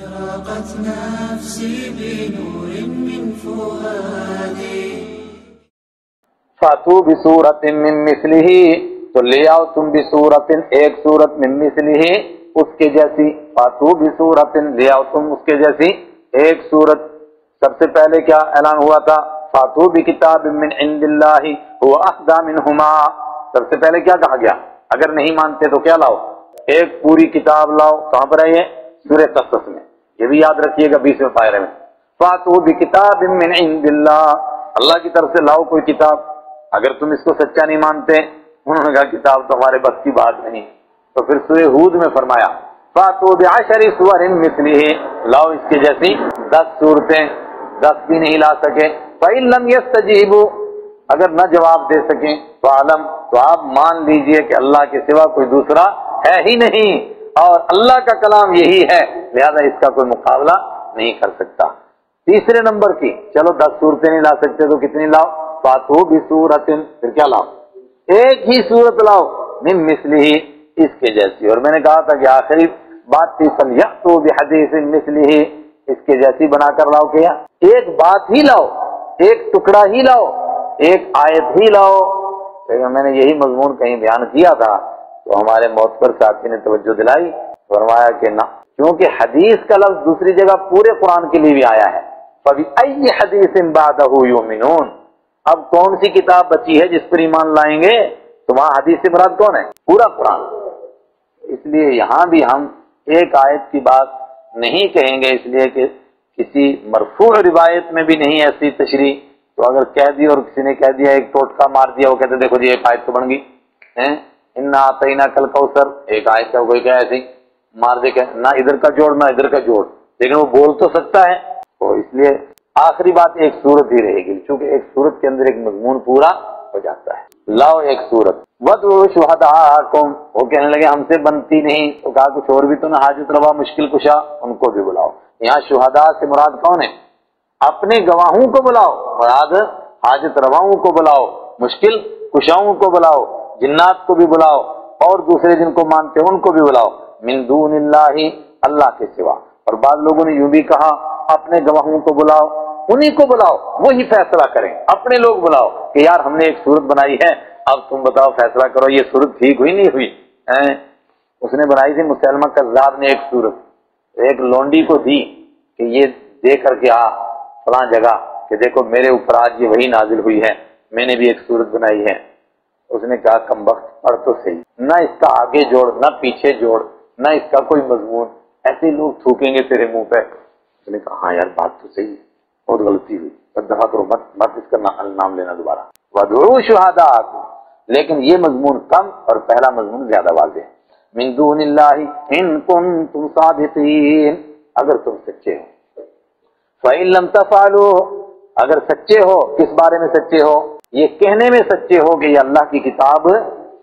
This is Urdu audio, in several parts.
أشرقت نفسي بنور من فؤادي فاتو بسورت من مثلہ، تو لے آؤ تم بسورت، ایک سورت، من مثلہ، اس کے جیسی، فاتو بسورت، لے آؤ تم اس کے جیسی ایک سورت۔ سب سے پہلے کیا اعلان ہوا تھا؟ فاتو بکتاب من عند اللہ هو اہدی منہما، سب سے پہلے کیا کہا گیا؟ اگر نہیں مانتے تو کیا لاؤ؟ ایک پوری کتاب لاؤ۔ کہاں پر ہے یہ؟ سورہ قصص میں، یہ بھی یاد رکھیے گا 20ویں پارے میں، فاتو بکتاب من عند اللہ، اللہ کی طرف سے لاؤ کوئی کتاب۔ اگر تم اس کو سچا نہیں مانتے، انہوں نے کہا کتاب تو ہمارے بس کی بات نہیں، تو پھر سورہ ہود میں فرمایا فاتو بعشر سور مثلہ، لاؤ اس کے جیسی 10 صورتیں، 10 بھی نہیں لا سکے، فإن لم يستجیبوا، اگر نہ جواب دے سکیں، فعلم، تو آپ مان لیجئے کہ اللہ کے سوا کوئی دوسرا ہے ہی نہیں، اور اللہ کا کلام یہی ہے، لہذا اس کا کوئی مقابلہ نہیں کر سکتا۔ تیسرے نمبر کی، چلو 10 صورتیں نہیں لا سکتے تو کتنی لاؤ؟ فاتو بسورۃ، پھر کیا لاؤ؟ ایک ہی صورت لاؤ، من مثلہ، اس کے جیسی۔ اور میں نے کہا تھا کہ آخری بات تھی فلیأتوا بحدیث مثلہ، اس کے جیسی بنا کر لاؤ، کیا ایک بات ہی لاؤ، ایک ٹکڑا ہی لاؤ، ایک آیت ہی لاؤ۔ میں نے یہی مضمون کہیں بیان کیا تھا تو ہمارے معتبر ساتھی نے توجہ دلائی، فرمایا کہ نہ، کیونکہ حدیث کا لفظ دوسری جگہ پورے قرآن کے لیے بھی آیا ہے، فَبِأَيِّ حَدِيثٍ بَعْدَهُ يُؤْمِنُونَ، اب کون سی کتاب بچی ہے جس پر ایمان لائیں گے؟ تو وہاں حدیث سے مراد کون ہے؟ پورا قرآن۔ اس لیے یہاں بھی ہم ایک آیت کی بات نہیں کہیں گے، اس لیے کہ کسی مرفوع روایت میں بھی نہیں ایسی تشریح، تو اگر کہہ دی اور کسی نے کہہ دیا، ایک ٹوٹکا مار دیا، وہ کہتے دیکھو جی ایک آیت تو بن گئی، انا اعطیناک الکوثر، ایک آیت ہے، کوئی کیا ایسی مار دے کہ نہ ادھر کا جوڑ نہ ادھر کا جوڑ، لیکن وہ بول تو سکتا ہے۔ تو اس لیے آخری بات ایک صورت ہی رہے گی، چونکہ ایک صورت کے اندر ایک مضمون پورا ہو جاتا ہے۔ لاؤ ایک صورت، وَادْعُوا شُهَدَاءَکُمْ، وہ کہنے لگے ہم سے بنتی نہیں، تو کہا کچھ اور بھی تو نہ، حاجت روا مشکل کشا، ان کو بھی بلاؤ۔ یہاں شہداء سے مراد کون ہے؟ اپنے گواہوں کو بلاؤ، مراد حاجت رواؤں کو بلاؤ، مشکل کشاؤں کو بلاؤ، جنات کو بھی بلاؤ، اور دوسرے جن کو مانتے ہیں ان کو بھی بلاؤ، من دون اللہ، اللہ کے سوا۔ اور بعض لوگوں نے یوں بھی کہا اپنے گواہوں کو بلاؤ، انہی کو بلاؤ، وہی فیصلہ کریں، اپنے لوگ بلاؤ کہ یار ہم نے ایک صورت بنائی ہے، اب تم بتاؤ فیصلہ کرو یہ صورت ٹھیک ہوئی نہیں ہوئی۔ اس نے بنائی تھی مسلمہ کذاب نے ایک صورت، ایک لونڈی کو دی کہ یہ دے کر کے آ فلاں جگہ کہ دیکھو میرے اوپر آج یہ وہی نازل ہوئی ہے، میں نے بھی ایک صورت بنائی ہے۔ اس نے کہا کمبخت پڑھ تو صحیح، نہ اس کا آگے جوڑ نہ پیچھے جوڑ نہ اس کا کوئی مضمون، ایسے لوگ تھوکیں گے تیرے منہ پہ۔ اس نے کہا ہاں یار بات تو صحیح ہے، بہت غلطی ہوئی، بس دفعہ کرو، مت اس کا نام لینا دوبارہ۔ وَادْعُوا شُهَدَاءَکُمْ، لیکن یہ مضمون کم اور پہلا مضمون زیادہ واضح ہے، من دون اللہ ان کنتم صادقین، اگر تم سچے ہو۔ فَإِن لَمْ تَفْعَلُوا، اگر سچے ہو، کس بارے میں سچے ہو؟ یہ کہنے میں سچے ہو کہ یہ اللہ کی کتاب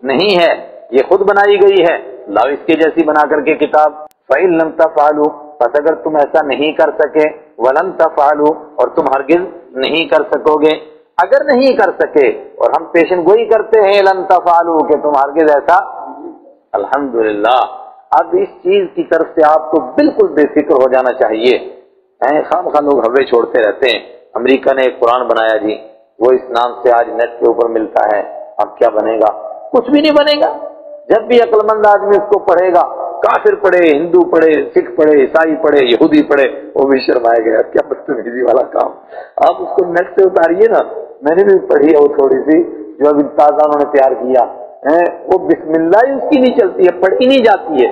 نہیں ہے، یہ خود بنائی گئی ہے، لاؤ اس کے جیسی بنا کر کے کتاب۔ فَإِن لَمْ تَفْعَلُوا، پس اگر تم ایسا نہیں کر سکے، وَلَن تَفْعَلُوا، اور تم ہرگز نہیں کر سکو گے، اگر نہیں کر سکے اور ہم پیشن گوئی کرتے ہیں لَن تَفْعَلُوا کہ تم ہرگز ایسا، الحمدللہ اب اس چیز کی طرف سے آپ کو بالکل بے فکر ہو جانا چاہیے۔ خام لوگ ہوے چھوڑتے رہتے ہیں، امریکہ نے ایک قرآن بنایا جی، وہ اس نام سے آج نیٹ کے اوپر ملتا ہے، اب کیا بنے گا؟ کچھ بھی نہیں بنے گا۔ جب بھی عقل مند آدمی اس کو پڑھے گا، کافر پڑھے، ہندو پڑھے، سکھ پڑھے، عیسائی پڑھے، یہودی پڑھے، وہ بھی شرمائے گا، کیا بدتمیزی والا کام۔ آپ اس کو نیٹ سے اتاریے نا، میں نے بھی پڑھی ہے وہ تھوڑی سی جو ابھی تازہ انہوں نے تیار کیا ہے، وہ بسم اللہ ہی اس کی نہیں چلتی ہے، پڑھی نہیں جاتی ہے۔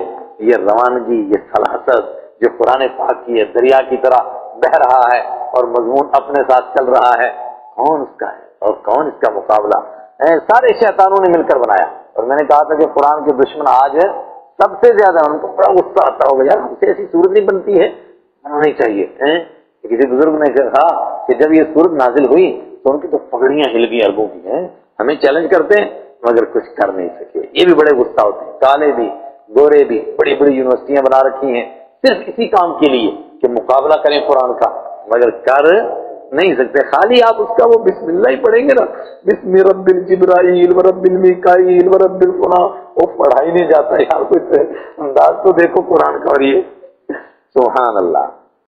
یہ روانگی، یہ سلاست جو قرآن پاک کی ہے، دریا کی طرح بہ رہا ہے اور مضمون اپنے ساتھ چل رہا ہے، کون اس کا ہے اور کون اس کا مقابلہ؟ سارے شیطانوں نے مل کر بنایا۔ اور میں نے کہا تھا کہ قرآن کے دشمن آج سب سے زیادہ، ان کو بڑا غصہ آتا ہوگا یار ہم سے ایسی صورت نہیں بنتی ہے، بنانی چاہیے۔ کسی بزرگ نے کہا کہ جب یہ صورت نازل ہوئی تو ان کی تو پگڑیاں ہل گئی عربوں کی، ہمیں چیلنج کرتے ہیں مگر کچھ کر نہیں سکے، یہ بھی بڑے غصہ ہوتے ہیں۔ کالے بھی گورے بھی بڑی بڑی یونیورسٹیاں بنا رکھی ہیں صرف اسی کام کے لیے کہ مقابلہ کریں قرآن کا، مگر کر نہیں سکتے۔ خالی آپ اس کا وہ بسم اللہ ہی پڑھیں گے نا، بسم رب الجبرائیل و رب المیکائیل و رب الفلاں، وہ پڑھا ہی نہیں جاتا یار، کوئی انداز تو دیکھو قرآن کا۔ اور یہ سبحان اللہ.